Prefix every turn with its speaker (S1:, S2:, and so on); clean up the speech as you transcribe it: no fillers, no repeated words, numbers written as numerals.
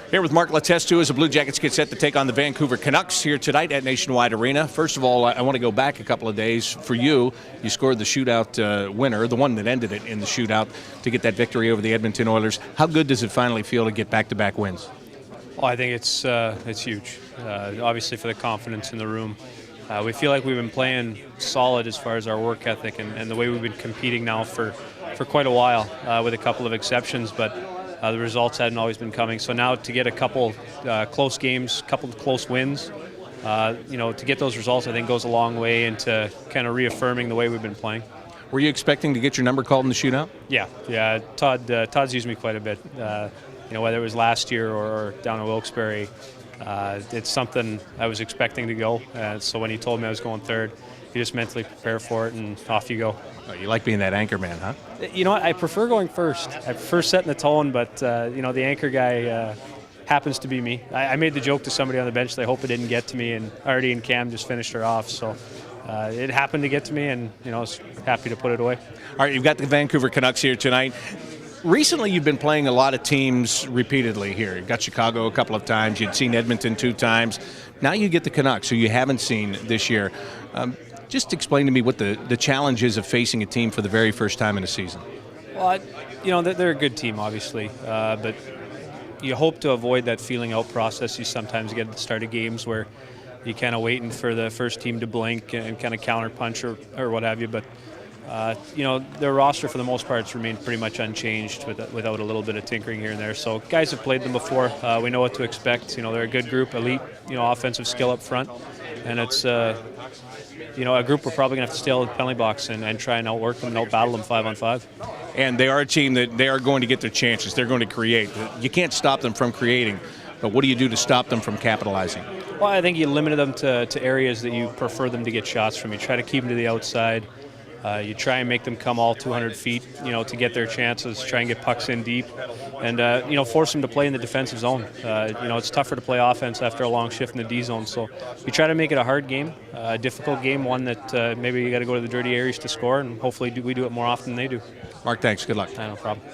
S1: Here with Mark Letestu as the Blue Jackets get set to take on the Vancouver Canucks here tonight at Nationwide Arena. First of all, I want to go back a couple of days. For you, you scored the shootout winner, the one that ended it in the shootout, to get that victory over the Edmonton Oilers. How good does it finally feel to get back-to-back wins?
S2: Well, I think it's huge, obviously for the confidence in the room. We feel like we've been playing solid as far as our work ethic and the way we've been competing now for quite a while, with a couple of exceptions, but the results hadn't always been coming. So now to get a couple close games, couple of close wins, to get those results, I think goes a long way into kind of reaffirming the way we've been playing.
S1: Were you expecting to get your number called in the shootout?
S2: Yeah. Todd's used me quite a bit. Whether it was last year or down in Wilkes-Barre, it's something I was expecting to go. So when he told me I was going third, you just mentally prepare for it and off you go.
S1: Oh, you like being that anchor man, huh?
S2: You know what? I prefer going first. I prefer setting the tone, but the anchor guy happens to be me. I made the joke to somebody on the bench that I hope it didn't get to me, and Artie and Cam just finished her off. So it happened to get to me, and I was happy to put it away.
S1: All right, you've got the Vancouver Canucks here tonight. Recently, you've been playing a lot of teams repeatedly here. You got Chicago a couple of times. You'd seen Edmonton 2 times. Now you get the Canucks, who you haven't seen this year. Just explain to me what the challenge is of facing a team for the very first time in a season.
S2: Well, they're a good team, obviously, but you hope to avoid that feeling out process you sometimes get at the start of games where you're kind of waiting for the first team to blink and kind of counterpunch or what have you. But their roster for the most part has remained pretty much unchanged without a little bit of tinkering here and there. So guys have played them before. We know what to expect. They're a good group, elite, offensive skill up front, and it's a group we're probably going to have to stay out of the penalty box and try and outwork them and outbattle them 5-on-5.
S1: And they are a team that they are going to get their chances. They're going to create. You can't stop them from creating, but what do you do to stop them from capitalizing?
S2: Well, I think you limit them to areas that you prefer them to get shots from. You try to keep them to the outside. You try and make them come all 200 feet, to get their chances, try and get pucks in deep, and, force them to play in the defensive zone. It's tougher to play offense after a long shift in the D zone, so you try to make it a hard game, a difficult game, one that maybe you got to go to the dirty areas to score, and hopefully we do it more often than they do.
S1: Mark, thanks. Good luck.
S2: No problem.